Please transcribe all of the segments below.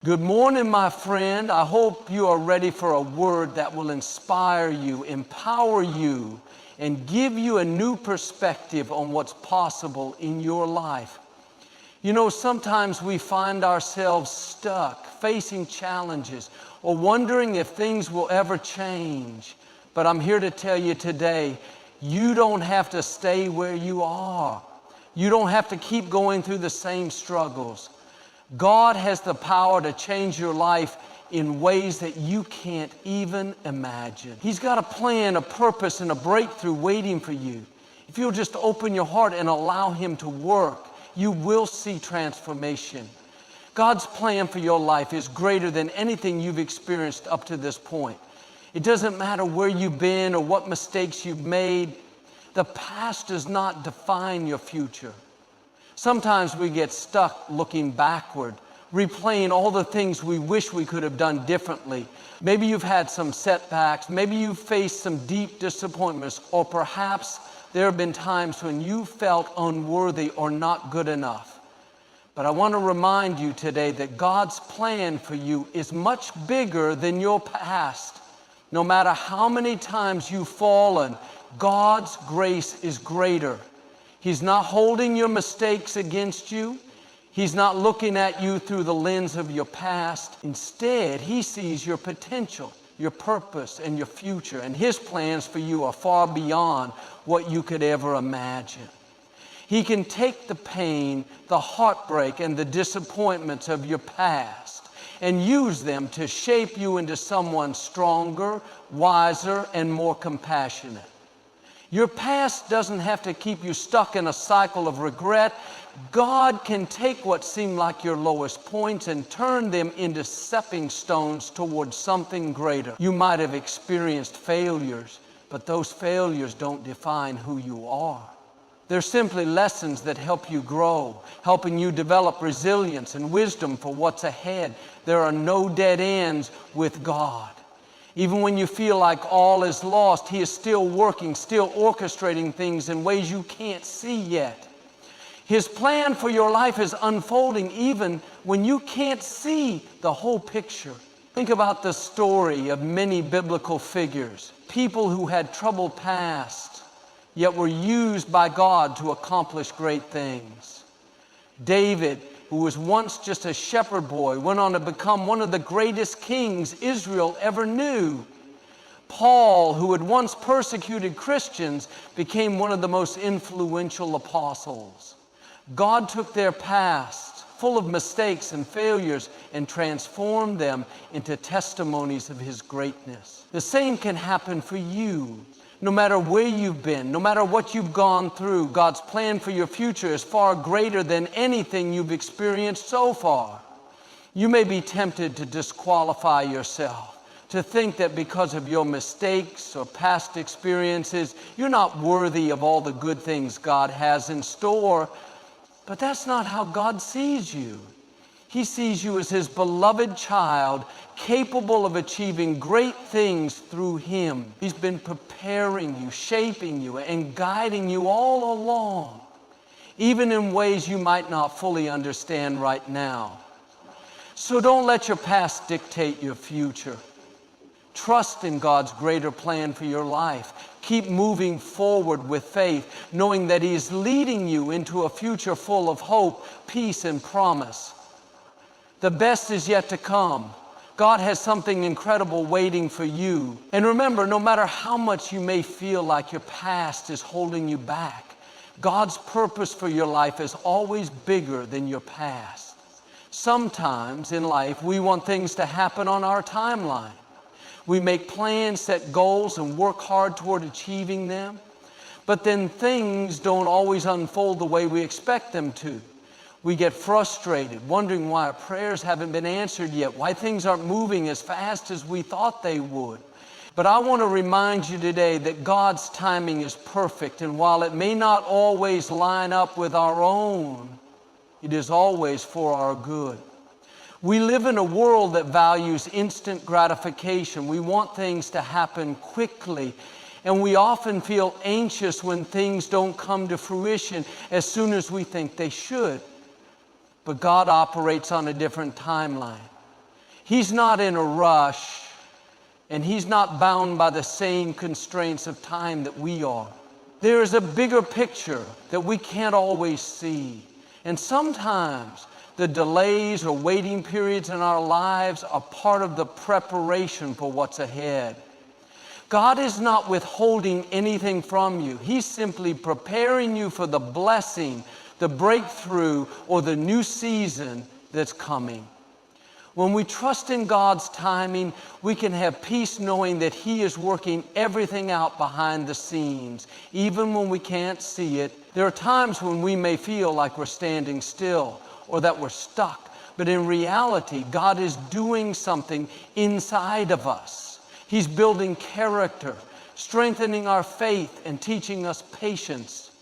Good morning, my friend. I hope you are ready for a word that will inspire you, empower you, and give you a new perspective on what's possible in your life. You know, sometimes we find ourselves stuck, facing challenges, or wondering if things will ever change. But I'm here to tell you today, you don't have to stay where you are. You don't have to keep going through the same struggles. God has the power to change your life in ways that you can't even imagine. He's got a plan, a purpose, and a breakthrough waiting for you. If you'll just open your heart and allow Him to work, you will see transformation. God's plan for your life is greater than anything you've experienced up to this point. It doesn't matter where you've been or what mistakes you've made. The past does not define your future. Sometimes we get stuck looking backward, replaying all the things we wish we could have done differently. Maybe you've had some setbacks, maybe you've faced some deep disappointments, or perhaps there have been times when you felt unworthy or not good enough. But I want to remind you today that God's plan for you is much bigger than your past. No matter how many times you've fallen, God's grace is greater. He's not holding your mistakes against you. He's not looking at you through the lens of your past. Instead, He sees your potential, your purpose, and your future. And His plans for you are far beyond what you could ever imagine. He can take the pain, the heartbreak, and the disappointments of your past and use them to shape you into someone stronger, wiser, and more compassionate. Your past doesn't have to keep you stuck in a cycle of regret. God can take what seem like your lowest points and turn them into stepping stones towards something greater. You might have experienced failures, but those failures don't define who you are. They're simply lessons that help you grow, helping you develop resilience and wisdom for what's ahead. There are no dead ends with God. Even when you feel like all is lost, He is still working, still orchestrating things in ways you can't see yet. His plan for your life is unfolding even when you can't see the whole picture. Think about the story of many biblical figures, people who had troubled pasts, yet were used by God to accomplish great things. David, who was once just a shepherd boy, went on to become one of the greatest kings Israel ever knew. Paul, who had once persecuted Christians, became one of the most influential apostles. God took their past, full of mistakes and failures, and transformed them into testimonies of His greatness. The same can happen for you. No matter where you've been, no matter what you've gone through, God's plan for your future is far greater than anything you've experienced so far. You may be tempted to disqualify yourself, to think that because of your mistakes or past experiences, you're not worthy of all the good things God has in store. But that's not how God sees you. He sees you as His beloved child, capable of achieving great things through Him. He's been preparing you, shaping you, and guiding you all along, even in ways you might not fully understand right now. So don't let your past dictate your future. Trust in God's greater plan for your life. Keep moving forward with faith, knowing that He is leading you into a future full of hope, peace, and promise. The best is yet to come. God has something incredible waiting for you. And remember, no matter how much you may feel like your past is holding you back, God's purpose for your life is always bigger than your past. Sometimes in life, we want things to happen on our timeline. We make plans, set goals, and work hard toward achieving them. But then things don't always unfold the way we expect them to. We get frustrated, wondering why our prayers haven't been answered yet, why things aren't moving as fast as we thought they would. But I want to remind you today that God's timing is perfect, and while it may not always line up with our own, it is always for our good. We live in a world that values instant gratification. We want things to happen quickly, and we often feel anxious when things don't come to fruition as soon as we think they should. But God operates on a different timeline. He's not in a rush, and He's not bound by the same constraints of time that we are. There is a bigger picture that we can't always see. And sometimes the delays or waiting periods in our lives are part of the preparation for what's ahead. God is not withholding anything from you. He's simply preparing you for the blessing, the breakthrough, or the new season that's coming. When we trust in God's timing, we can have peace knowing that He is working everything out behind the scenes, even when we can't see it. There are times when we may feel like we're standing still or that we're stuck, but in reality, God is doing something inside of us. He's building character, strengthening our faith, and teaching us patience.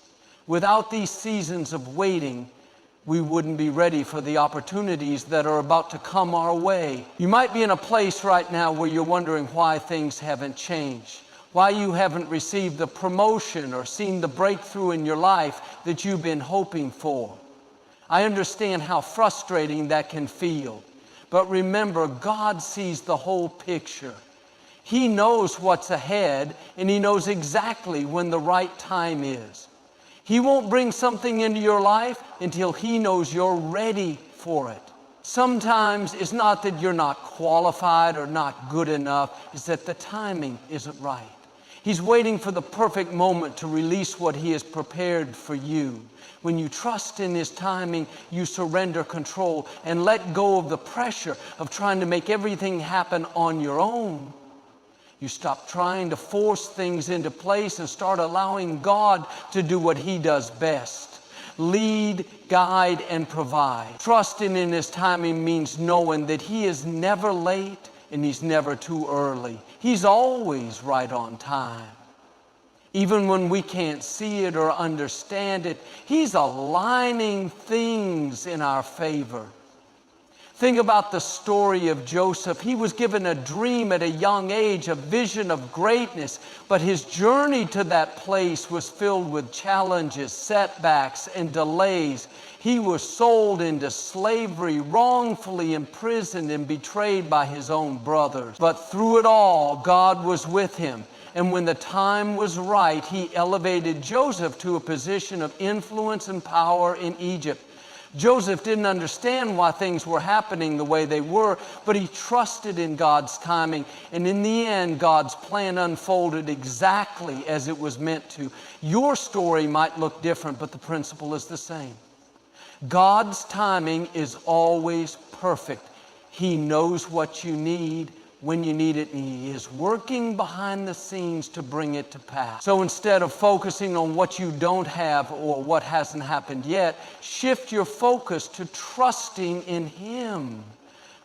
Without these seasons of waiting, we wouldn't be ready for the opportunities that are about to come our way. You might be in a place right now where you're wondering why things haven't changed, why you haven't received the promotion or seen the breakthrough in your life that you've been hoping for. I understand how frustrating that can feel, but remember, God sees the whole picture. He knows what's ahead, and He knows exactly when the right time is. He won't bring something into your life until He knows you're ready for it. Sometimes it's not that you're not qualified or not good enough, it's that the timing isn't right. He's waiting for the perfect moment to release what He has prepared for you. When you trust in His timing, you surrender control and let go of the pressure of trying to make everything happen on your own. You stop trying to force things into place and start allowing God to do what He does best. Lead, guide, and provide. Trusting in His timing means knowing that He is never late and He's never too early. He's always right on time. Even when we can't see it or understand it, He's aligning things in our favor. Think about the story of Joseph. He was given a dream at a young age, a vision of greatness, but his journey to that place was filled with challenges, setbacks, and delays. He was sold into slavery, wrongfully imprisoned, and betrayed by his own brothers. But through it all, God was with him. And when the time was right, He elevated Joseph to a position of influence and power in Egypt. Joseph didn't understand why things were happening the way they were, but he trusted in God's timing. And in the end, God's plan unfolded exactly as it was meant to. Your story might look different, but the principle is the same. God's timing is always perfect. He knows what you need when you need it, and He is working behind the scenes to bring it to pass. So instead of focusing on what you don't have or what hasn't happened yet, shift your focus to trusting in Him.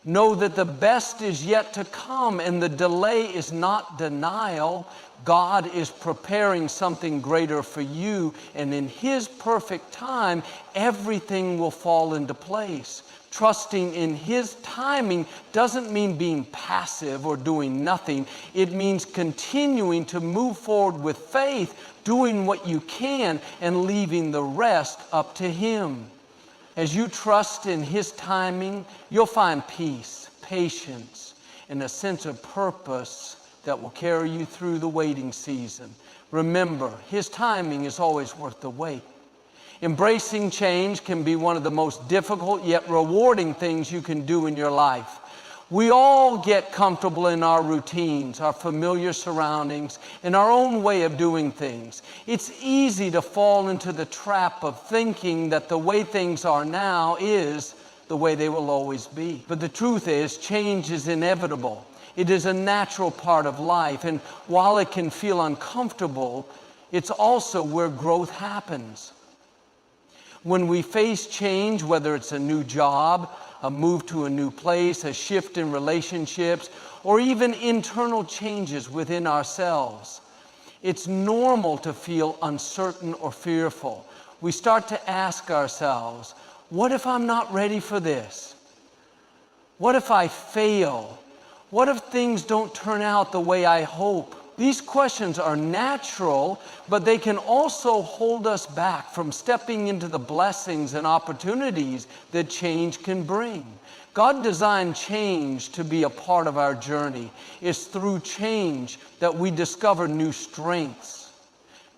Know that the best is yet to come, and the delay is not denial. God is preparing something greater for you, and in His perfect time, everything will fall into place. Trusting in His timing doesn't mean being passive or doing nothing. It means continuing to move forward with faith, doing what you can, and leaving the rest up to Him. As you trust in His timing, you'll find peace, patience, and a sense of purpose that will carry you through the waiting season. Remember, His timing is always worth the wait. Embracing change can be one of the most difficult yet rewarding things you can do in your life. We all get comfortable in our routines, our familiar surroundings, and our own way of doing things. It's easy to fall into the trap of thinking that the way things are now is the way they will always be. But the truth is, change is inevitable. It is a natural part of life, and while it can feel uncomfortable, it's also where growth happens. When we face change, whether it's a new job, a move to a new place, a shift in relationships, or even internal changes within ourselves, it's normal to feel uncertain or fearful. We start to ask ourselves, what if I'm not ready for this? What if I fail? What if things don't turn out the way I hope? These questions are natural, but they can also hold us back from stepping into the blessings and opportunities that change can bring. God designed change to be a part of our journey. It's through change that we discover new strengths,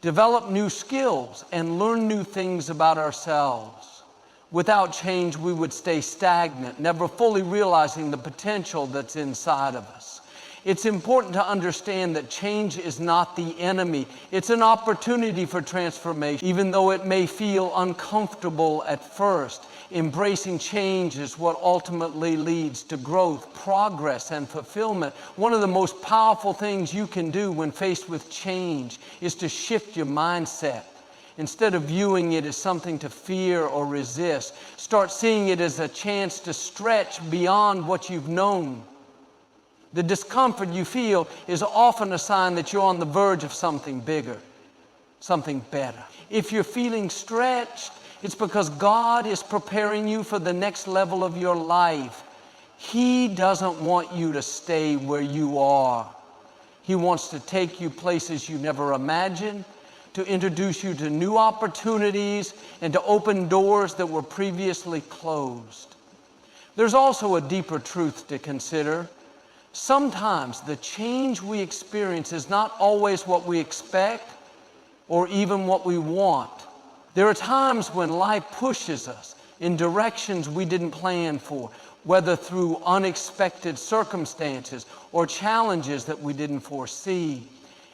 develop new skills, and learn new things about ourselves. Without change, we would stay stagnant, never fully realizing the potential that's inside of us. It's important to understand that change is not the enemy. It's an opportunity for transformation, even though it may feel uncomfortable at first. Embracing change is what ultimately leads to growth, progress, and fulfillment. One of the most powerful things you can do when faced with change is to shift your mindset. Instead of viewing it as something to fear or resist, start seeing it as a chance to stretch beyond what you've known. The discomfort you feel is often a sign that you're on the verge of something bigger, something better. If you're feeling stretched, it's because God is preparing you for the next level of your life. He doesn't want you to stay where you are. He wants to take you places you never imagined, to introduce you to new opportunities, and to open doors that were previously closed. There's also a deeper truth to consider. Sometimes the change we experience is not always what we expect or even what we want. There are times when life pushes us in directions we didn't plan for, whether through unexpected circumstances or challenges that we didn't foresee.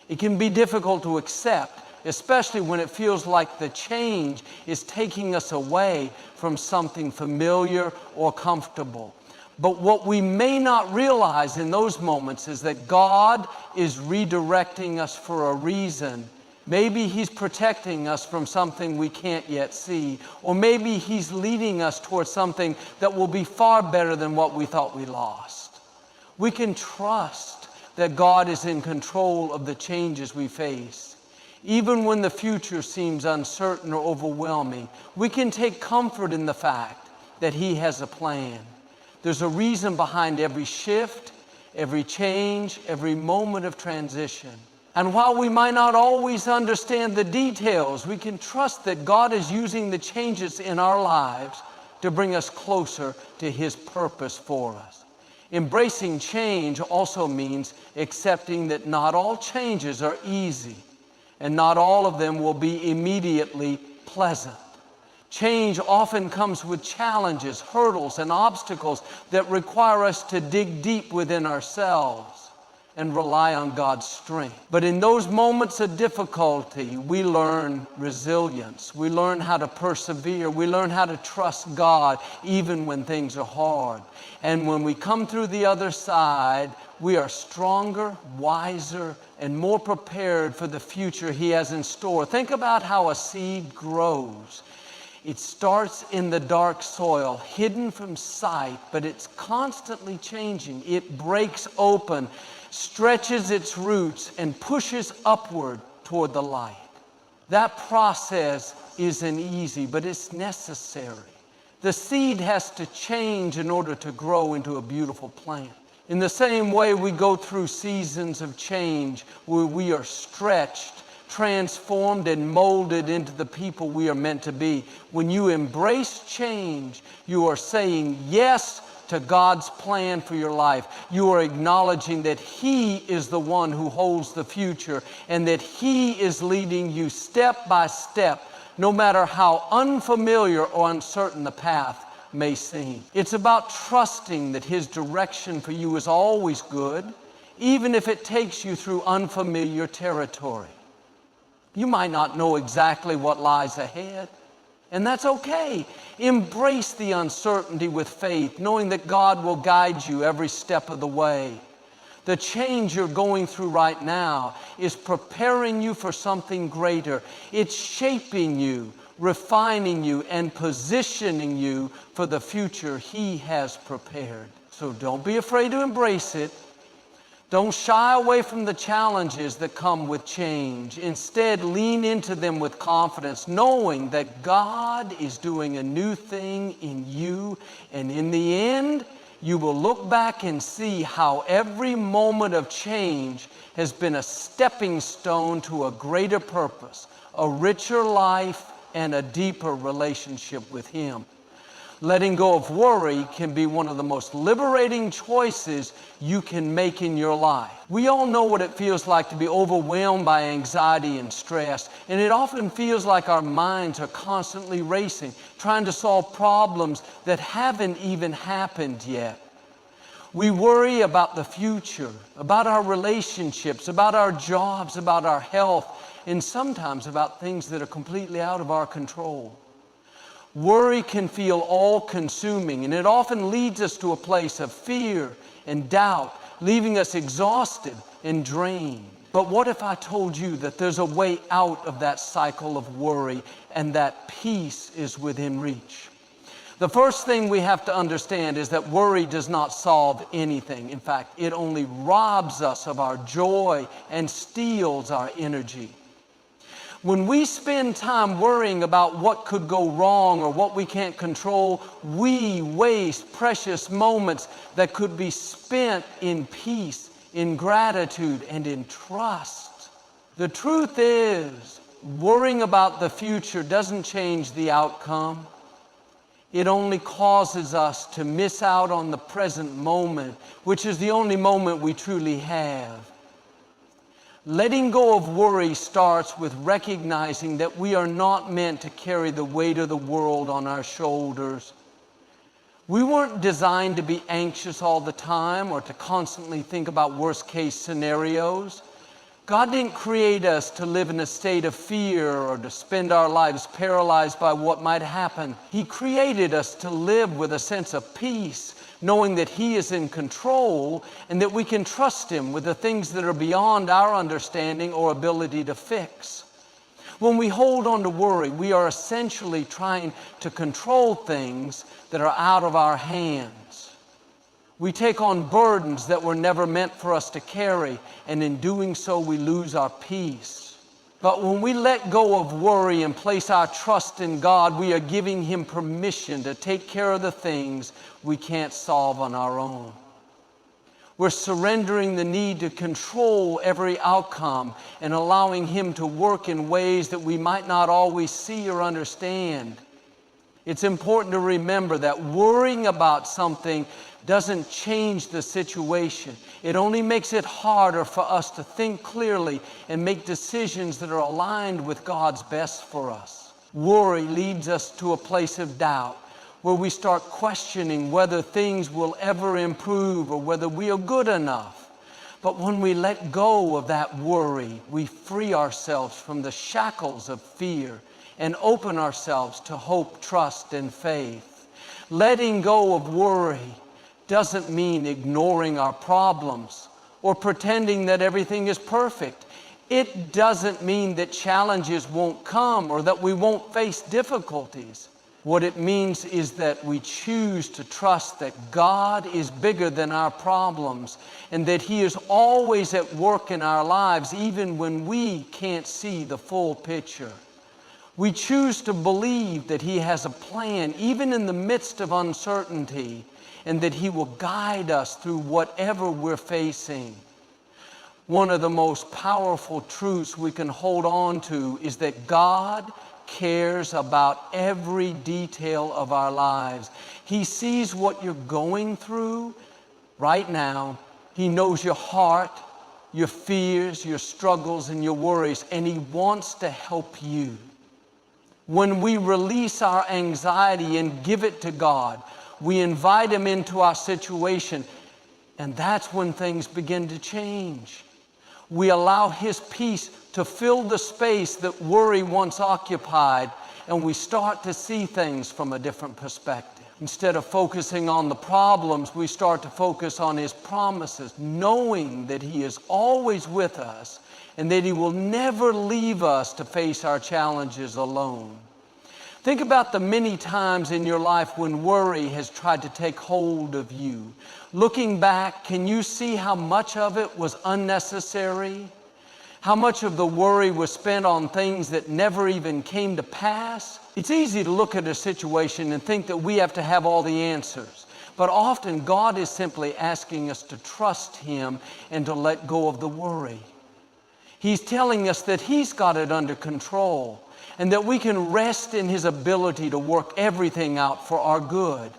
It can be difficult to accept, especially when it feels like the change is taking us away from something familiar or comfortable. But what we may not realize in those moments is that God is redirecting us for a reason. Maybe He's protecting us from something we can't yet see, or maybe He's leading us towards something that will be far better than what we thought we lost. We can trust that God is in control of the changes we face. Even when the future seems uncertain or overwhelming, we can take comfort in the fact that He has a plan. There's a reason behind every shift, every change, every moment of transition. And while we might not always understand the details, we can trust that God is using the changes in our lives to bring us closer to His purpose for us. Embracing change also means accepting that not all changes are easy, and not all of them will be immediately pleasant. Change often comes with challenges, hurdles, and obstacles that require us to dig deep within ourselves and rely on God's strength. But in those moments of difficulty, we learn resilience. We learn how to persevere. We learn how to trust God even when things are hard. And when we come through the other side, we are stronger, wiser, and more prepared for the future He has in store. Think about how a seed grows. It starts in the dark soil, hidden from sight, but it's constantly changing. It breaks open, stretches its roots, and pushes upward toward the light. That process isn't easy, but it's necessary. The seed has to change in order to grow into a beautiful plant. In the same way, we go through seasons of change where we are stretched, transformed, and molded into the people we are meant to be. When you embrace change, you are saying yes to God's plan for your life. You are acknowledging that He is the one who holds the future and that He is leading you step by step, no matter how unfamiliar or uncertain the path may seem. It's about trusting that His direction for you is always good, even if it takes you through unfamiliar territory. You might not know exactly what lies ahead, and that's okay. Embrace the uncertainty with faith, knowing that God will guide you every step of the way. The change you're going through right now is preparing you for something greater. It's shaping you, refining you, and positioning you for the future He has prepared. So don't be afraid to embrace it. Don't shy away from the challenges that come with change. Instead, lean into them with confidence, knowing that God is doing a new thing in you, and in the end, you will look back and see how every moment of change has been a stepping stone to a greater purpose, a richer life, and a deeper relationship with Him. Letting go of worry can be one of the most liberating choices you can make in your life. We all know what it feels like to be overwhelmed by anxiety and stress, and it often feels like our minds are constantly racing, trying to solve problems that haven't even happened yet. We worry about the future, about our relationships, about our jobs, about our health, and sometimes about things that are completely out of our control. Worry can feel all-consuming, and it often leads us to a place of fear and doubt, leaving us exhausted and drained. But what if I told you that there's a way out of that cycle of worry and that peace is within reach? The first thing we have to understand is that worry does not solve anything. In fact, it only robs us of our joy and steals our energy. When we spend time worrying about what could go wrong or what we can't control, we waste precious moments that could be spent in peace, in gratitude, and in trust. The truth is, worrying about the future doesn't change the outcome. It only causes us to miss out on the present moment, which is the only moment we truly have. Letting go of worry starts with recognizing that we are not meant to carry the weight of the world on our shoulders. We weren't designed to be anxious all the time or to constantly think about worst-case scenarios. God didn't create us to live in a state of fear or to spend our lives paralyzed by what might happen. He created us to live with a sense of peace, knowing that He is in control and that we can trust Him with the things that are beyond our understanding or ability to fix. When we hold on to worry, we are essentially trying to control things that are out of our hands. We take on burdens that were never meant for us to carry, and in doing so, we lose our peace. But when we let go of worry and place our trust in God, we are giving Him permission to take care of the things we can't solve on our own. We're surrendering the need to control every outcome and allowing Him to work in ways that we might not always see or understand. It's important to remember that worrying about something doesn't change the situation. It only makes it harder for us to think clearly and make decisions that are aligned with God's best for us. Worry leads us to a place of doubt, where we start questioning whether things will ever improve or whether we are good enough. But when we let go of that worry, we free ourselves from the shackles of fear and open ourselves to hope, trust, and faith. Letting go of worry doesn't mean ignoring our problems or pretending that everything is perfect. It doesn't mean that challenges won't come or that we won't face difficulties. What it means is that we choose to trust that God is bigger than our problems and that He is always at work in our lives even when we can't see the full picture. We choose to believe that He has a plan even in the midst of uncertainty and that He will guide us through whatever we're facing. One of the most powerful truths we can hold on to is that God cares about every detail of our lives. He sees what you're going through right now. He knows your heart, your fears, your struggles, and your worries, and He wants to help you. When we release our anxiety and give it to God, we invite Him into our situation, and that's when things begin to change. We allow His peace to fill the space that worry once occupied, and we start to see things from a different perspective. Instead of focusing on the problems, we start to focus on His promises, knowing that He is always with us and that He will never leave us to face our challenges alone. Think about the many times in your life when worry has tried to take hold of you. Looking back, can you see how much of it was unnecessary? How much of the worry was spent on things that never even came to pass? It's easy to look at a situation and think that we have to have all the answers. But often God is simply asking us to trust Him and to let go of the worry. He's telling us that He's got it under control and that we can rest in His ability to work everything out for our good.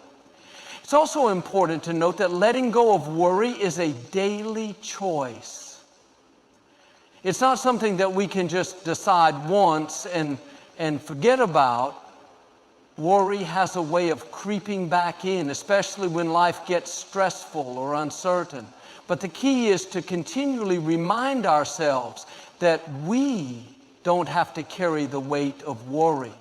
It's also important to note that letting go of worry is a daily choice. It's not something that we can just decide once and forget about. Worry has a way of creeping back in, especially when life gets stressful or uncertain. But the key is to continually remind ourselves that we don't have to carry the weight of worry.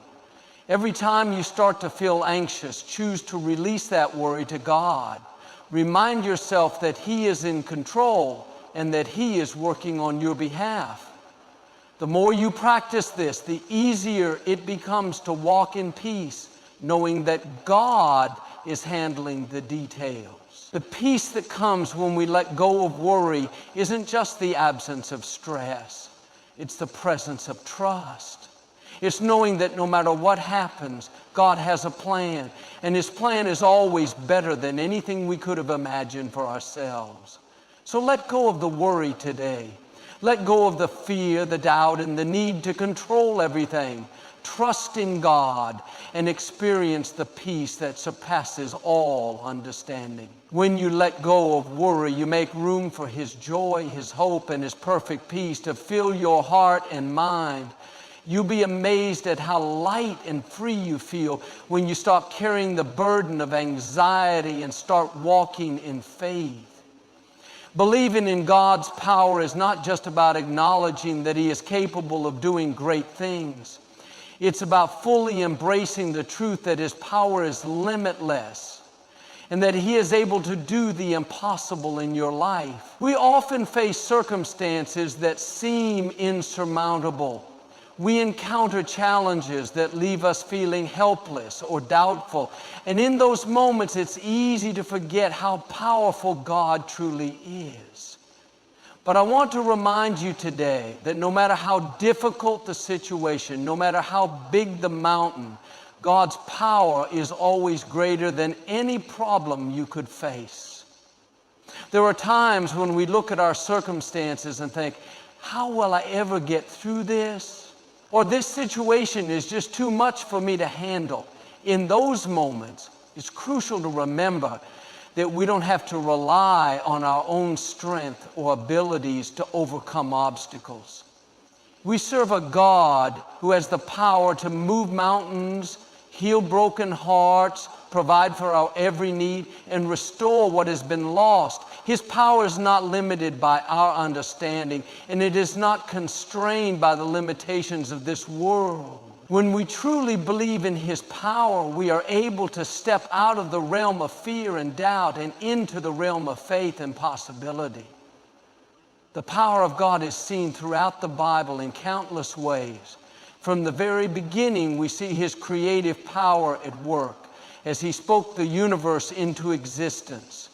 Every time you start to feel anxious, choose to release that worry to God. Remind yourself that He is in control and that He is working on your behalf. The more you practice this, the easier it becomes to walk in peace, knowing that God is handling the details. The peace that comes when we let go of worry isn't just the absence of stress. It's the presence of trust. It's knowing that no matter what happens, God has a plan, and His plan is always better than anything we could have imagined for ourselves. So let go of the worry today. Let go of the fear, the doubt, and the need to control everything. Trust in God and experience the peace that surpasses all understanding. When you let go of worry, you make room for His joy, His hope, and His perfect peace to fill your heart and mind. You'll be amazed at how light and free you feel when you stop carrying the burden of anxiety and start walking in faith. Believing in God's power is not just about acknowledging that He is capable of doing great things. It's about fully embracing the truth that His power is limitless and that He is able to do the impossible in your life. We often face circumstances that seem insurmountable. We encounter challenges that leave us feeling helpless or doubtful. And in those moments, it's easy to forget how powerful God truly is. But I want to remind you today that no matter how difficult the situation, no matter how big the mountain, God's power is always greater than any problem you could face. There are times when we look at our circumstances and think, how will I ever get through this? Or this situation is just too much for me to handle. In those moments, it's crucial to remember that we don't have to rely on our own strength or abilities to overcome obstacles. We serve a God who has the power to move mountains, heal broken hearts, provide for our every need, and restore what has been lost. His power is not limited by our understanding, and it is not constrained by the limitations of this world. When we truly believe in His power, we are able to step out of the realm of fear and doubt and into the realm of faith and possibility. The power of God is seen throughout the Bible in countless ways. From the very beginning, we see His creative power at work as He spoke the universe into existence.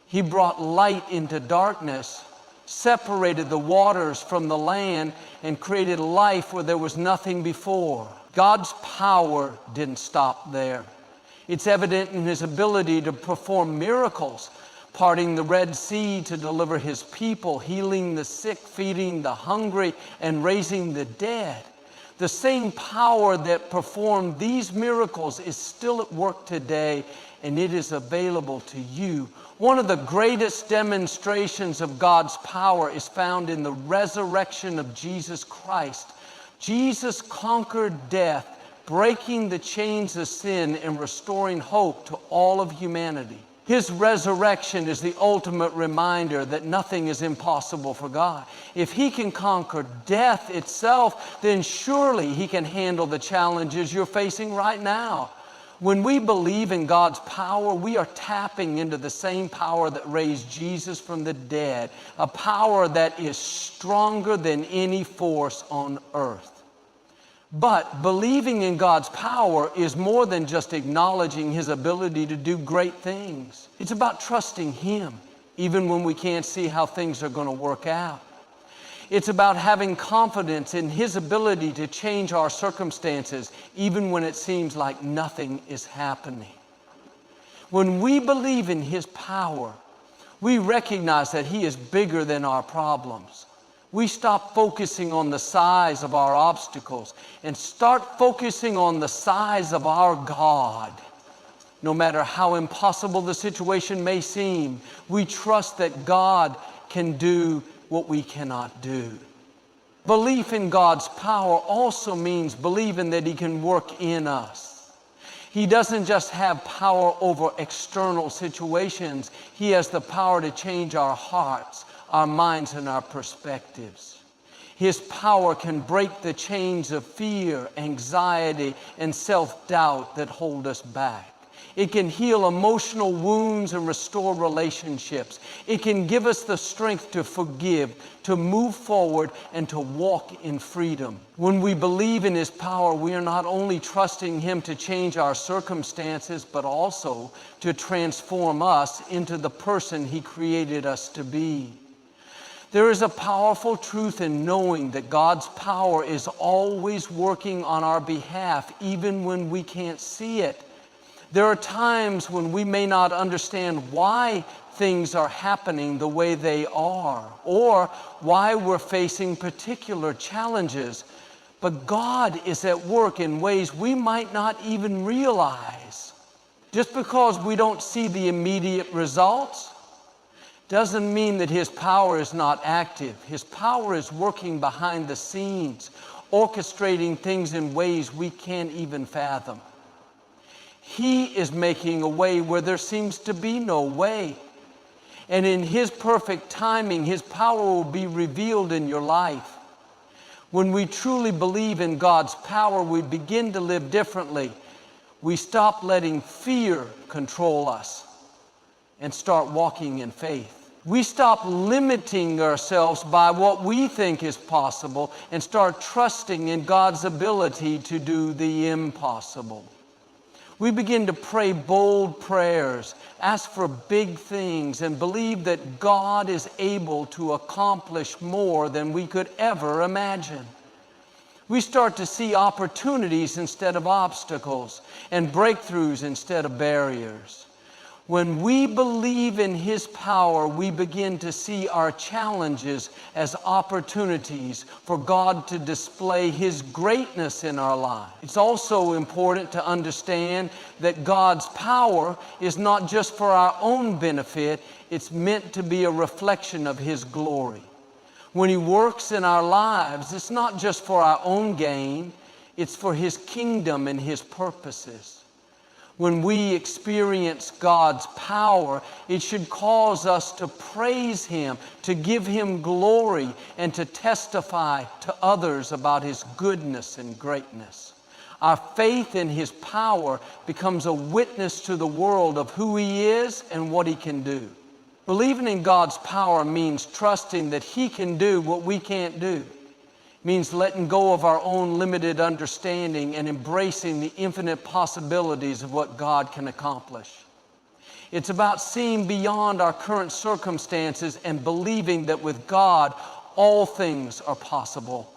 He brought light into darkness, separated the waters from the land, and created life where there was nothing before. God's power didn't stop there. It's evident in His ability to perform miracles, parting the Red Sea to deliver His people, healing the sick, feeding the hungry, and raising the dead. The same power that performed these miracles is still at work today, and it is available to you. One of the greatest demonstrations of God's power is found in the resurrection of Jesus Christ. Jesus conquered death, breaking the chains of sin and restoring hope to all of humanity. His resurrection is the ultimate reminder that nothing is impossible for God. If He can conquer death itself, then surely He can handle the challenges you're facing right now. When we believe in God's power, we are tapping into the same power that raised Jesus from the dead, a power that is stronger than any force on earth. But believing in God's power is more than just acknowledging His ability to do great things. It's about trusting Him, even when we can't see how things are going to work out. It's about having confidence in His ability to change our circumstances, even when it seems like nothing is happening. When we believe in His power, we recognize that He is bigger than our problems. We stop focusing on the size of our obstacles and start focusing on the size of our God. No matter how impossible the situation may seem, we trust that God can do what we cannot do. Belief in God's power also means believing that He can work in us. He doesn't just have power over external situations. He has the power to change our hearts, our minds, and our perspectives. His power can break the chains of fear, anxiety, and self-doubt that hold us back. It can heal emotional wounds and restore relationships. It can give us the strength to forgive, to move forward, and to walk in freedom. When we believe in His power, we are not only trusting Him to change our circumstances, but also to transform us into the person He created us to be. There is a powerful truth in knowing that God's power is always working on our behalf, even when we can't see it. There are times when we may not understand why things are happening the way they are, or why we're facing particular challenges. But God is at work in ways we might not even realize. Just because we don't see the immediate results doesn't mean that His power is not active. His power is working behind the scenes, orchestrating things in ways we can't even fathom. He is making a way where there seems to be no way. And in His perfect timing, His power will be revealed in your life. When we truly believe in God's power, we begin to live differently. We stop letting fear control us and start walking in faith. We stop limiting ourselves by what we think is possible and start trusting in God's ability to do the impossible. We begin to pray bold prayers, ask for big things, and believe that God is able to accomplish more than we could ever imagine. We start to see opportunities instead of obstacles, and breakthroughs instead of barriers. When we believe in His power, we begin to see our challenges as opportunities for God to display His greatness in our lives. It's also important to understand that God's power is not just for our own benefit, it's meant to be a reflection of His glory. When He works in our lives, it's not just for our own gain, it's for His kingdom and His purposes. When we experience God's power, it should cause us to praise Him, to give Him glory, and to testify to others about His goodness and greatness. Our faith in His power becomes a witness to the world of who He is and what He can do. Believing in God's power means trusting that He can do what we can't do. Means letting go of our own limited understanding and embracing the infinite possibilities of what God can accomplish. It's about seeing beyond our current circumstances and believing that with God, all things are possible.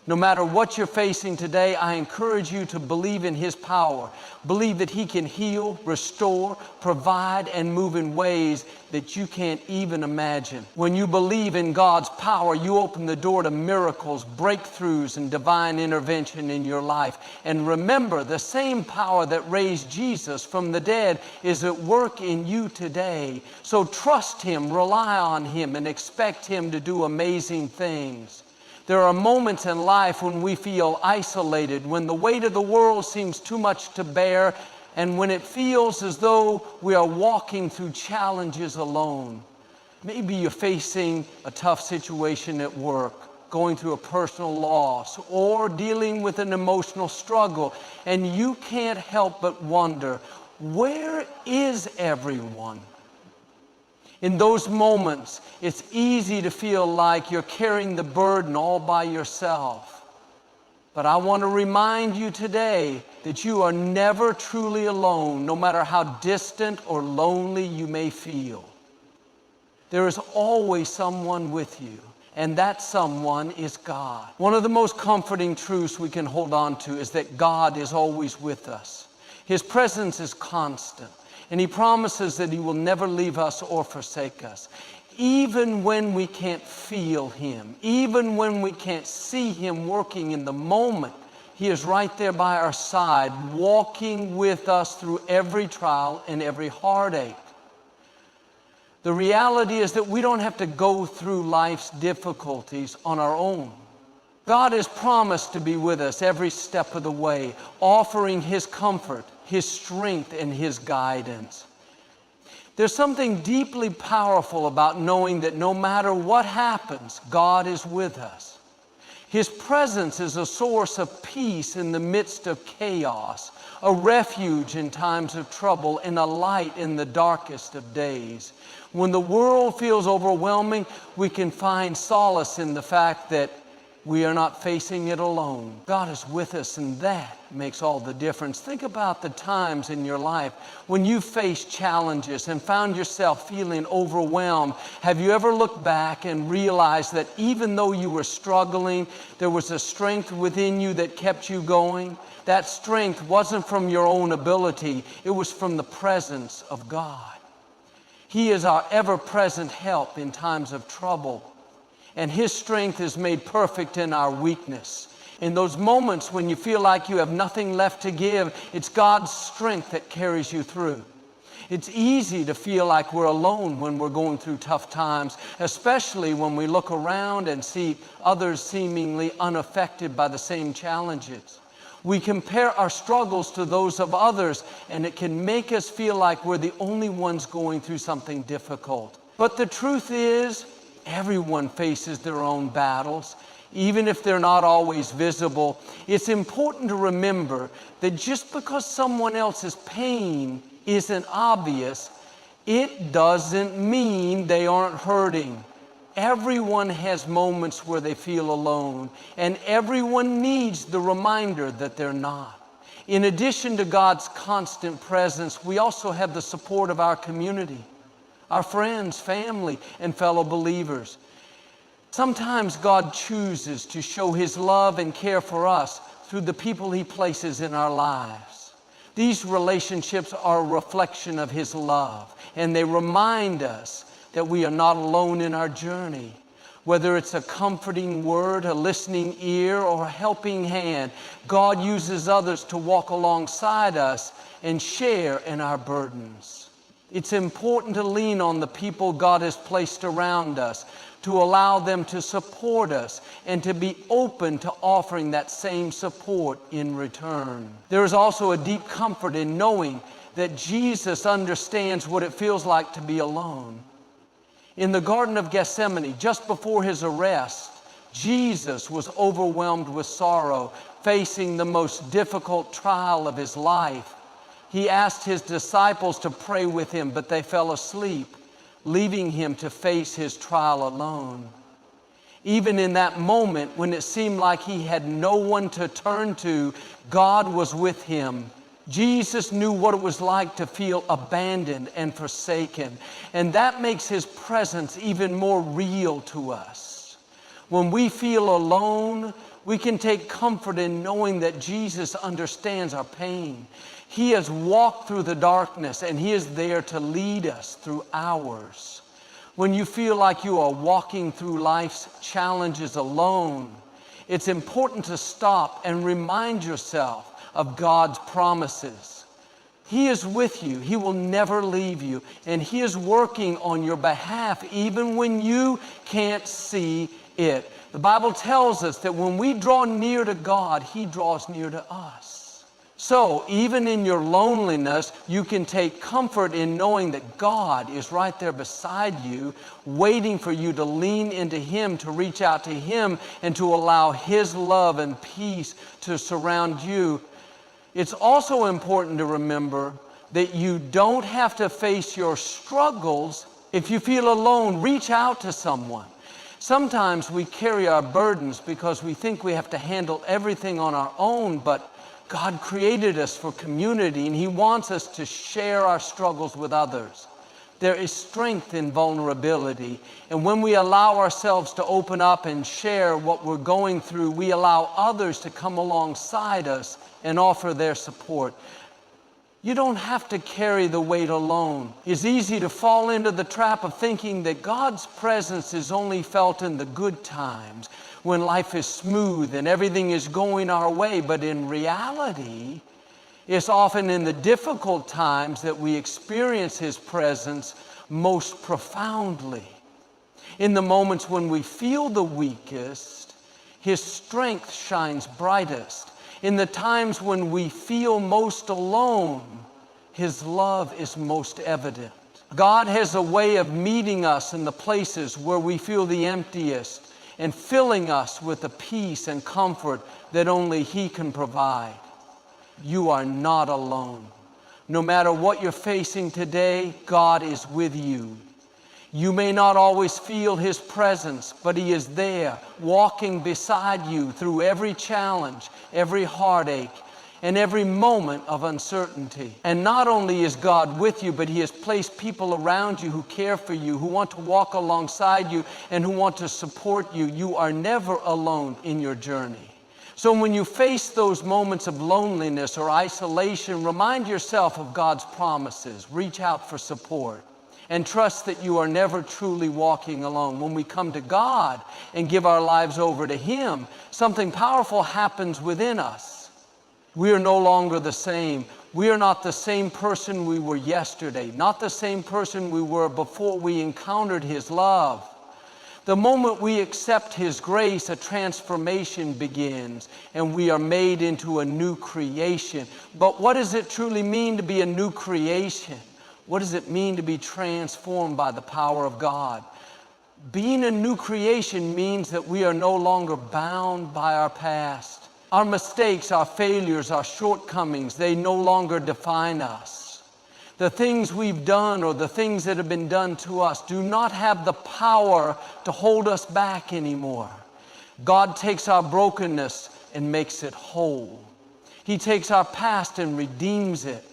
No matter what you're facing today, I encourage you to believe in His power. Believe that He can heal, restore, provide, and move in ways that you can't even imagine. When you believe in God's power, you open the door to miracles, breakthroughs, and divine intervention in your life. And remember, the same power that raised Jesus from the dead is at work in you today. So trust Him, rely on Him, and expect Him to do amazing things. There are moments in life when we feel isolated, when the weight of the world seems too much to bear, and when it feels as though we are walking through challenges alone. Maybe you're facing a tough situation at work, going through a personal loss, or dealing with an emotional struggle, and you can't help but wonder, where is everyone? In those moments, it's easy to feel like you're carrying the burden all by yourself. But I want to remind you today that you are never truly alone, no matter how distant or lonely you may feel. There is always someone with you, and that someone is God. One of the most comforting truths we can hold on to is that God is always with us. His presence is constant. And He promises that He will never leave us or forsake us. Even when we can't feel Him, even when we can't see Him working in the moment, He is right there by our side, walking with us through every trial and every heartache. The reality is that we don't have to go through life's difficulties on our own. God has promised to be with us every step of the way, offering His comfort, His strength, and His guidance. There's something deeply powerful about knowing that no matter what happens, God is with us. His presence is a source of peace in the midst of chaos, a refuge in times of trouble, and a light in the darkest of days. When the world feels overwhelming, we can find solace in the fact that we are not facing it alone. God is with us, and that makes all the difference. Think about the times in your life when you faced challenges and found yourself feeling overwhelmed. Have you ever looked back and realized that even though you were struggling, there was a strength within you that kept you going? That strength wasn't from your own ability. It was from the presence of God. He is our ever-present help in times of trouble. And His strength is made perfect in our weakness. In those moments when you feel like you have nothing left to give, it's God's strength that carries you through. It's easy to feel like we're alone when we're going through tough times, especially when we look around and see others seemingly unaffected by the same challenges. We compare our struggles to those of others, and it can make us feel like we're the only ones going through something difficult. But the truth is, everyone faces their own battles, even if they're not always visible. It's important to remember that just because someone else's pain isn't obvious, it doesn't mean they aren't hurting. Everyone has moments where they feel alone, and everyone needs the reminder that they're not. In addition to God's constant presence, we also have the support of our community, our friends, family, and fellow believers. Sometimes God chooses to show His love and care for us through the people He places in our lives. These relationships are a reflection of His love, and they remind us that we are not alone in our journey. Whether it's a comforting word, a listening ear, or a helping hand, God uses others to walk alongside us and share in our burdens. It's important to lean on the people God has placed around us, to allow them to support us, and to be open to offering that same support in return. There is also a deep comfort in knowing that Jesus understands what it feels like to be alone. In the Garden of Gethsemane, just before His arrest, Jesus was overwhelmed with sorrow, facing the most difficult trial of His life. He asked His disciples to pray with Him, but they fell asleep, leaving Him to face His trial alone. Even in that moment, when it seemed like He had no one to turn to, God was with Him. Jesus knew what it was like to feel abandoned and forsaken, and that makes His presence even more real to us. When we feel alone, we can take comfort in knowing that Jesus understands our pain. He has walked through the darkness, and He is there to lead us through ours. When you feel like you are walking through life's challenges alone, it's important to stop and remind yourself of God's promises. He is with you. He will never leave you, and He is working on your behalf even when you can't see it. The Bible tells us that when we draw near to God, He draws near to us. So even in your loneliness, you can take comfort in knowing that God is right there beside you, waiting for you to lean into Him, to reach out to Him, and to allow His love and peace to surround you. It's also important to remember that you don't have to face your struggles. If you feel alone, reach out to someone. Sometimes we carry our burdens because we think we have to handle everything on our own, but God created us for community, and He wants us to share our struggles with others. There is strength in vulnerability, and when we allow ourselves to open up and share what we're going through, we allow others to come alongside us and offer their support. You don't have to carry the weight alone. It's easy to fall into the trap of thinking that God's presence is only felt in the good times, when life is smooth and everything is going our way. But in reality, it's often in the difficult times that we experience His presence most profoundly. In the moments when we feel the weakest, His strength shines brightest. In the times when we feel most alone, His love is most evident. God has a way of meeting us in the places where we feel the emptiest and filling us with the peace and comfort that only He can provide. You are not alone. No matter what you're facing today, God is with you. You may not always feel His presence, but He is there, walking beside you through every challenge, every heartache, and every moment of uncertainty. And not only is God with you, but He has placed people around you who care for you, who want to walk alongside you, and who want to support you. You are never alone in your journey. So when you face those moments of loneliness or isolation, remind yourself of God's promises. Reach out for support. And trust that you are never truly walking alone. When we come to God and give our lives over to Him, something powerful happens within us. We are no longer the same. We are not the same person we were yesterday, not the same person we were before we encountered His love. The moment we accept His grace, a transformation begins, and we are made into a new creation. But what does it truly mean to be a new creation? What does it mean to be transformed by the power of God? Being a new creation means that we are no longer bound by our past. Our mistakes, our failures, our shortcomings, they no longer define us. The things we've done or the things that have been done to us do not have the power to hold us back anymore. God takes our brokenness and makes it whole. He takes our past and redeems it.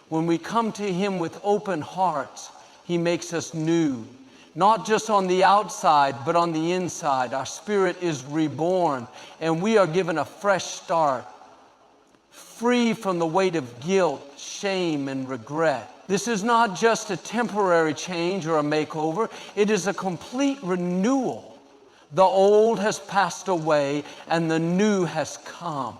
When we come to Him with open hearts, He makes us new. Not just on the outside, but on the inside. Our spirit is reborn, and we are given a fresh start, free from the weight of guilt, shame, and regret. This is not just a temporary change or a makeover. It is a complete renewal. The old has passed away, and the new has come.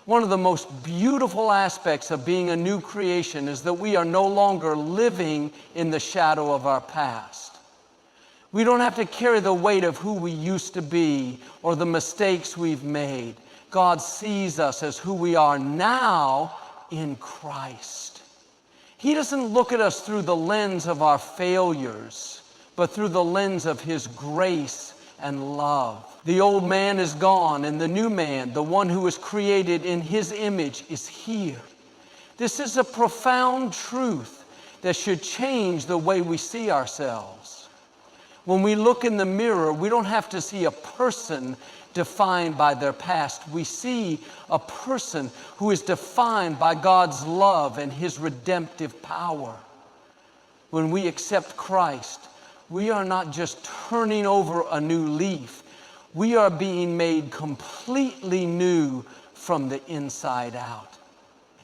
One of the most beautiful aspects of being a new creation is that we are no longer living in the shadow of our past. We don't have to carry the weight of who we used to be or the mistakes we've made. God sees us as who we are now in Christ. He doesn't look at us through the lens of our failures, but through the lens of His grace and love. The old man is gone, and the new man, the one who was created in His image, is here. This is a profound truth that should change the way we see ourselves. When we look in the mirror, we don't have to see a person defined by their past. We see a person who is defined by God's love and His redemptive power. When we accept Christ, we are not just turning over a new leaf. We are being made completely new from the inside out.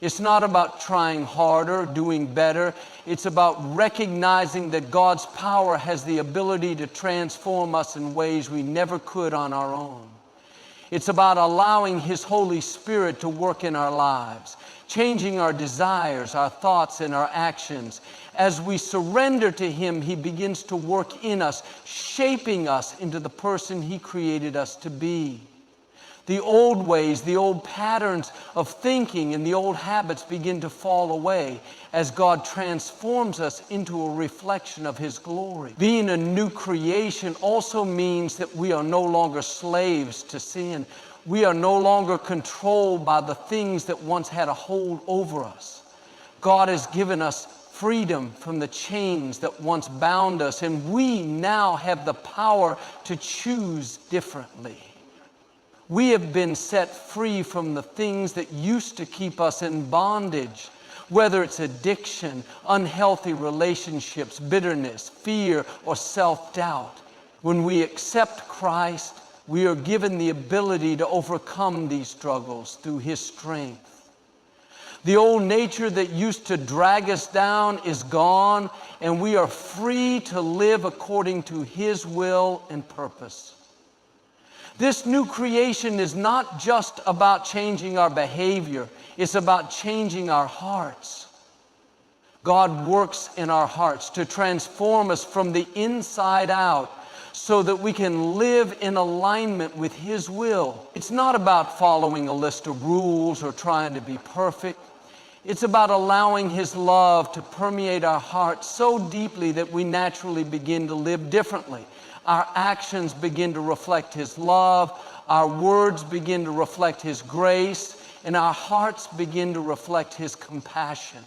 It's not about trying harder, doing better. It's about recognizing that God's power has the ability to transform us in ways we never could on our own. It's about allowing His Holy Spirit to work in our lives, changing our desires, our thoughts, and our actions. As we surrender to Him, He begins to work in us, shaping us into the person He created us to be. The old ways, the old patterns of thinking, and the old habits begin to fall away as God transforms us into a reflection of His glory. Being a new creation also means that we are no longer slaves to sin. We are no longer controlled by the things that once had a hold over us. God has given us freedom from the chains that once bound us, and we now have the power to choose differently. We have been set free from the things that used to keep us in bondage, whether it's addiction, unhealthy relationships, bitterness, fear, or self-doubt. When we accept Christ, we are given the ability to overcome these struggles through His strength. The old nature that used to drag us down is gone, and we are free to live according to His will and purpose. This new creation is not just about changing our behavior, it's about changing our hearts. God works in our hearts to transform us from the inside out so that we can live in alignment with His will. It's not about following a list of rules or trying to be perfect. It's about allowing His love to permeate our hearts so deeply that we naturally begin to live differently. Our actions begin to reflect His love, our words begin to reflect His grace, and our hearts begin to reflect His compassion.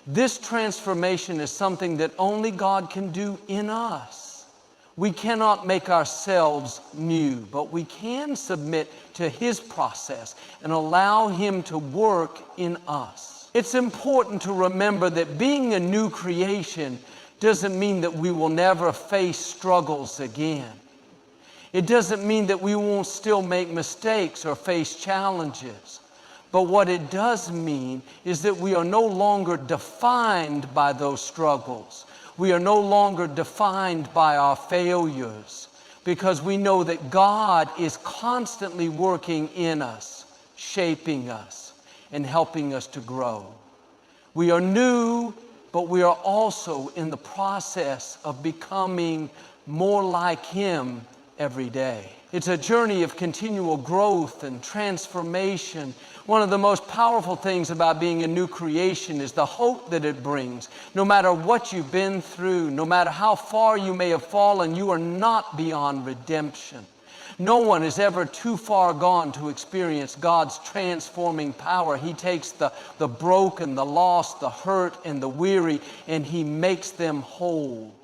This transformation is something that only God can do in us. We cannot make ourselves new, but we can submit to His process and allow Him to work in us. It's important to remember that being a new creation doesn't mean that we will never face struggles again. It doesn't mean that we won't still make mistakes or face challenges. But what it does mean is that we are no longer defined by those struggles. We are no longer defined by our failures, because we know that God is constantly working in us, shaping us, and helping us to grow. We are new, but we are also in the process of becoming more like Him every day. It's a journey of continual growth and transformation. One of the most powerful things about being a new creation is the hope that it brings. No matter what you've been through, no matter how far you may have fallen, you are not beyond redemption. No one is ever too far gone to experience God's transforming power. He takes the broken, the lost, the hurt, and the weary, and He makes them whole.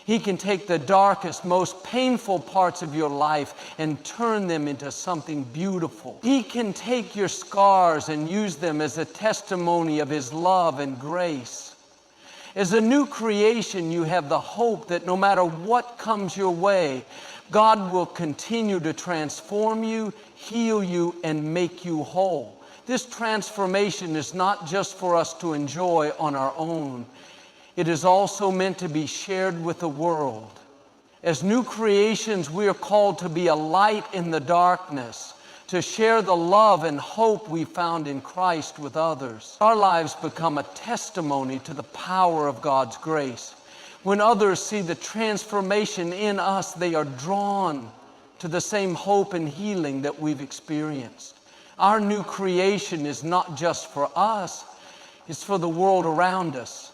He can take the darkest, most painful parts of your life and turn them into something beautiful. He can take your scars and use them as a testimony of His love and grace. As a new creation, you have the hope that no matter what comes your way, God will continue to transform you, heal you, and make you whole. This transformation is not just for us to enjoy on our own. It is also meant to be shared with the world. As new creations, we are called to be a light in the darkness, to share the love and hope we found in Christ with others. Our lives become a testimony to the power of God's grace. When others see the transformation in us, they are drawn to the same hope and healing that we've experienced. Our new creation is not just for us, it's for the world around us.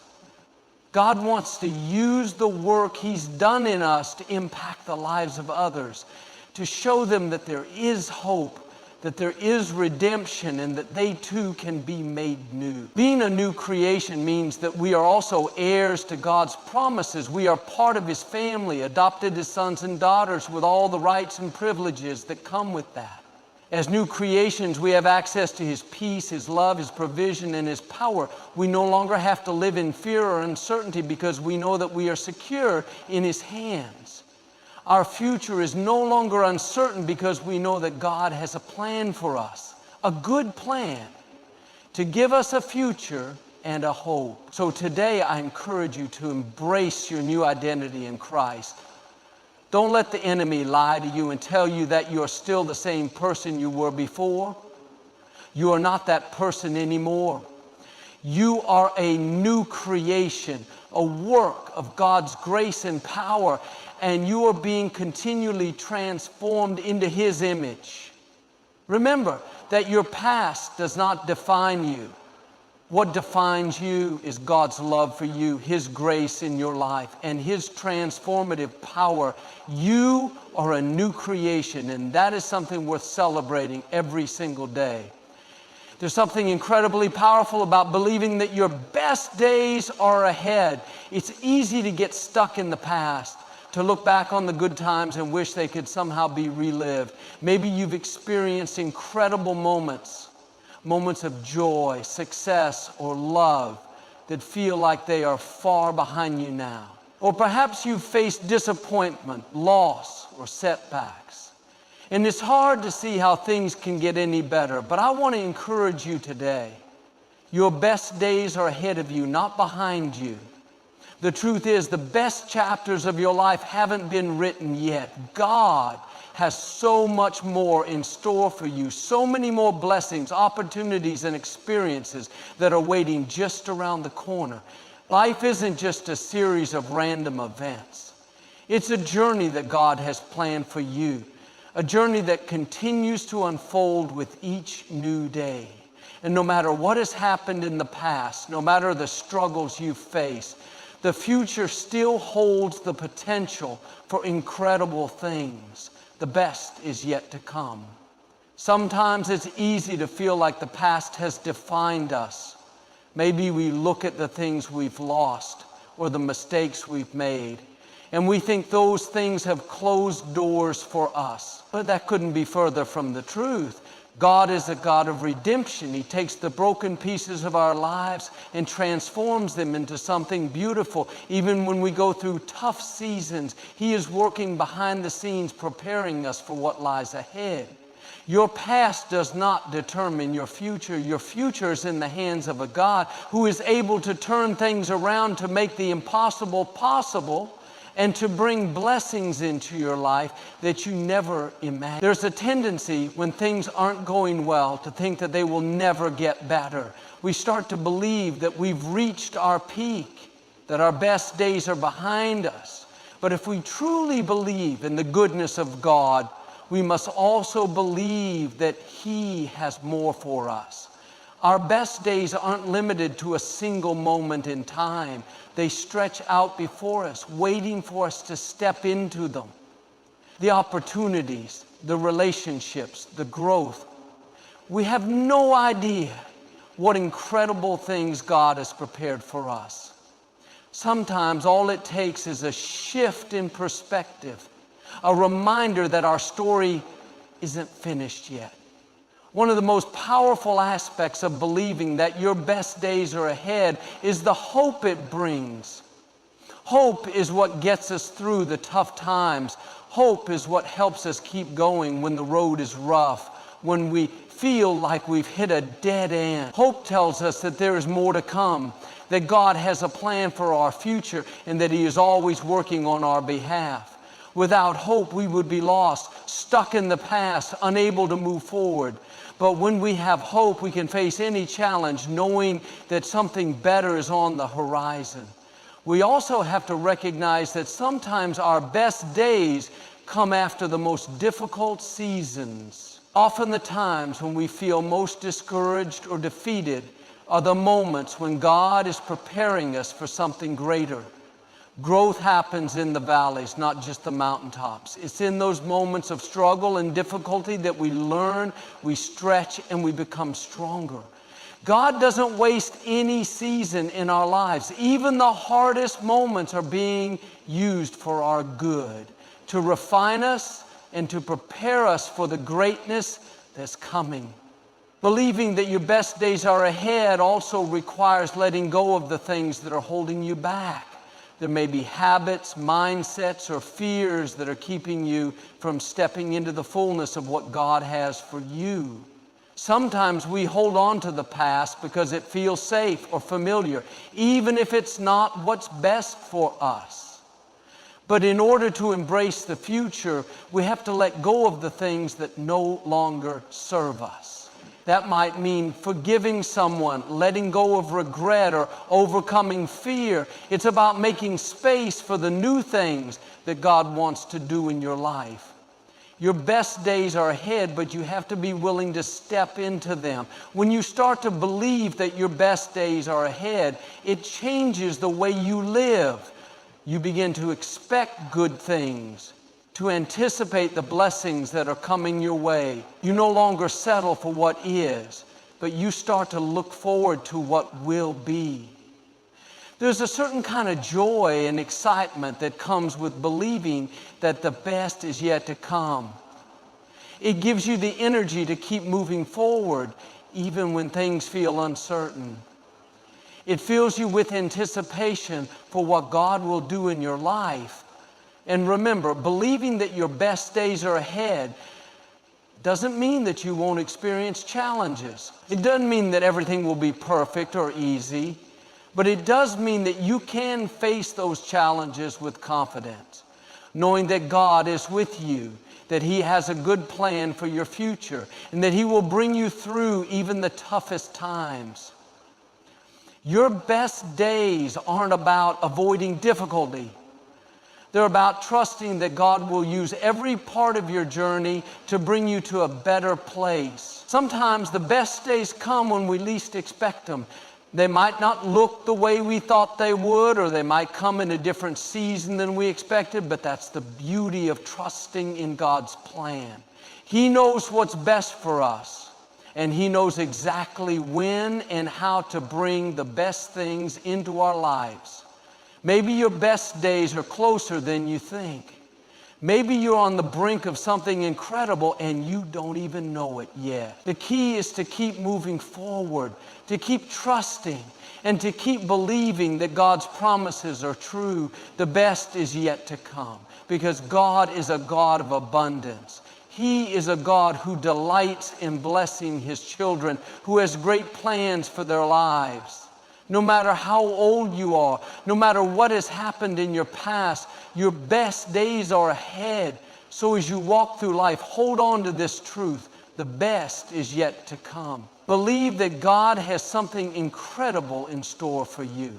God wants to use the work He's done in us to impact the lives of others, to show them that there is hope, that there is redemption, and that they too can be made new. Being a new creation means that we are also heirs to God's promises. We are part of His family, adopted as sons and daughters with all the rights and privileges that come with that. As new creations, we have access to His peace, His love, His provision, and His power. We no longer have to live in fear or uncertainty because we know that we are secure in His hands. Our future is no longer uncertain because we know that God has a plan for us, a good plan to give us a future and a hope. So today I encourage you to embrace your new identity in Christ. Don't let the enemy lie to you and tell you that you're still the same person you were before. You are not that person anymore. You are a new creation, a work of God's grace and power, and you are being continually transformed into His image. Remember that your past does not define you. What defines you is God's love for you, His grace in your life, and His transformative power. You are a new creation, and that is something worth celebrating every single day. There's something incredibly powerful about believing that your best days are ahead. It's easy to get stuck in the past, to look back on the good times and wish they could somehow be relived. Maybe you've experienced incredible moments of joy, success, or love that feel like they are far behind you now. Or perhaps you've faced disappointment, loss, or setbacks. And it's hard to see how things can get any better, but I want to encourage you today. Your best days are ahead of you, not behind you. The truth is, the best chapters of your life haven't been written yet. God has so much more in store for you, so many more blessings, opportunities, and experiences that are waiting just around the corner. Life isn't just a series of random events. It's a journey that God has planned for you, a journey that continues to unfold with each new day. And no matter what has happened in the past, no matter the struggles you face, the future still holds the potential for incredible things. The best is yet to come. Sometimes it's easy to feel like the past has defined us. Maybe we look at the things we've lost or the mistakes we've made, and we think those things have closed doors for us. But that couldn't be further from the truth. God is a God of redemption. He takes the broken pieces of our lives and transforms them into something beautiful. Even when we go through tough seasons, He is working behind the scenes, preparing us for what lies ahead. Your past does not determine your future. Your future is in the hands of a God who is able to turn things around to make the impossible possible, and to bring blessings into your life that you never imagined. There's a tendency when things aren't going well to think that they will never get better. We start to believe that we've reached our peak, that our best days are behind us. But if we truly believe in the goodness of God, we must also believe that He has more for us. Our best days aren't limited to a single moment in time. They stretch out before us, waiting for us to step into them. The opportunities, the relationships, the growth. We have no idea what incredible things God has prepared for us. Sometimes all it takes is a shift in perspective, a reminder that our story isn't finished yet. One of the most powerful aspects of believing that your best days are ahead is the hope it brings. Hope is what gets us through the tough times. Hope is what helps us keep going when the road is rough, when we feel like we've hit a dead end. Hope tells us that there is more to come, that God has a plan for our future, and that He is always working on our behalf. Without hope, we would be lost, stuck in the past, unable to move forward. But when we have hope, we can face any challenge knowing that something better is on the horizon. We also have to recognize that sometimes our best days come after the most difficult seasons. Often the times when we feel most discouraged or defeated are the moments when God is preparing us for something greater. Growth happens in the valleys, not just the mountaintops. It's in those moments of struggle and difficulty that we learn, we stretch, and we become stronger. God doesn't waste any season in our lives. Even the hardest moments are being used for our good, to refine us and to prepare us for the greatness that's coming. Believing that your best days are ahead also requires letting go of the things that are holding you back. There may be habits, mindsets, or fears that are keeping you from stepping into the fullness of what God has for you. Sometimes we hold on to the past because it feels safe or familiar, even if it's not what's best for us. But in order to embrace the future, we have to let go of the things that no longer serve us. That might mean forgiving someone, letting go of regret, or overcoming fear. It's about making space for the new things that God wants to do in your life. Your best days are ahead, but you have to be willing to step into them. When you start to believe that your best days are ahead, it changes the way you live. You begin to expect good things, to anticipate the blessings that are coming your way. You no longer settle for what is, but you start to look forward to what will be. There's a certain kind of joy and excitement that comes with believing that the best is yet to come. It gives you the energy to keep moving forward, even when things feel uncertain. It fills you with anticipation for what God will do in your life. And remember, believing that your best days are ahead Doesn't mean that you won't experience challenges. It doesn't mean that everything will be perfect or easy, but it does mean that you can face those challenges with confidence, knowing that God is with you, that He has a good plan for your future, and that He will bring you through even the toughest times. Your best days aren't about avoiding difficulty. They're about trusting that God will use every part of your journey to bring you to a better place. Sometimes the best days come when we least expect them. They might not look the way we thought they would, or they might come in a different season than we expected, but that's the beauty of trusting in God's plan. He knows what's best for us, and He knows exactly when and how to bring the best things into our lives. Maybe your best days are closer than you think. Maybe you're on the brink of something incredible and you don't even know it yet. The key is to keep moving forward, to keep trusting, and to keep believing that God's promises are true. The best is yet to come, because God is a God of abundance. He is a God who delights in blessing His children, who has great plans for their lives. No matter how old you are, no matter what has happened in your past, your best days are ahead. So as you walk through life, hold on to this truth. The best is yet to come. Believe that God has something incredible in store for you.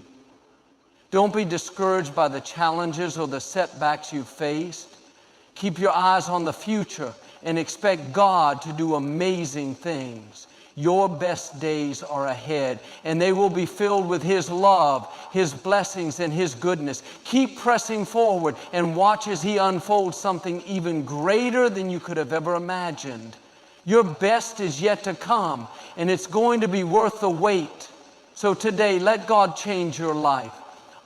Don't be discouraged by the challenges or the setbacks you faced. Keep your eyes on the future and expect God to do amazing things. Your best days are ahead, and they will be filled with His love, His blessings, and His goodness. Keep pressing forward and watch as He unfolds something even greater than you could have ever imagined. Your best is yet to come, and it's going to be worth the wait. So today, let God change your life.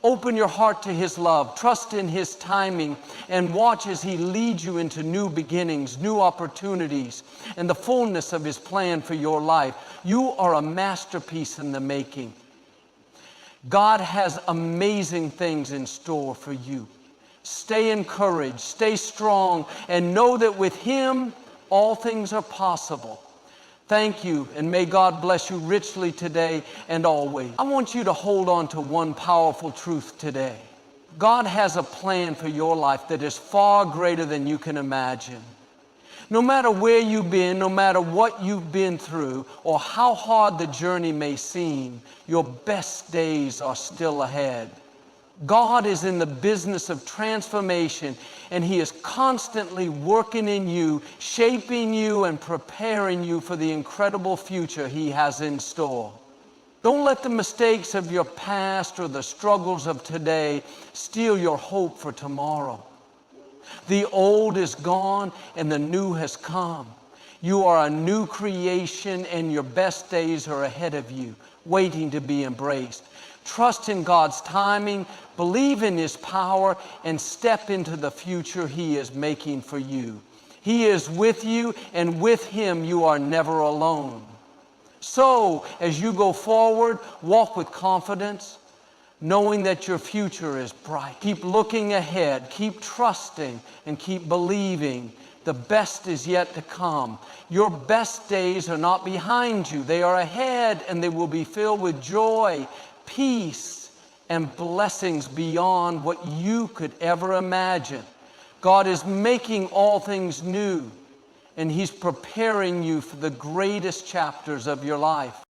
Open your heart to His love, trust in His timing, and watch as He leads you into new beginnings, new opportunities, and the fullness of His plan for your life. You are a masterpiece in the making. God has amazing things in store for you. Stay encouraged, stay strong, and know that with Him, all things are possible. Thank you, and may God bless you richly today and always. I want you to hold on to one powerful truth today. God has a plan for your life that is far greater than you can imagine. No matter where you've been, no matter what you've been through, or how hard the journey may seem, your best days are still ahead. God is in the business of transformation, and He is constantly working in you, shaping you, and preparing you for the incredible future He has in store. Don't let the mistakes of your past or the struggles of today steal your hope for tomorrow. The old is gone and the new has come. You are a new creation, and your best days are ahead of you, waiting to be embraced. Trust in God's timing, believe in His power, and step into the future He is making for you. He is with you, and with Him you are never alone. So, as you go forward, walk with confidence, knowing that your future is bright. Keep looking ahead, keep trusting, and keep believing. The best is yet to come. Your best days are not behind you. They are ahead, and they will be filled with joy, peace, and blessings beyond what you could ever imagine. God is making all things new, and He's preparing you for the greatest chapters of your life.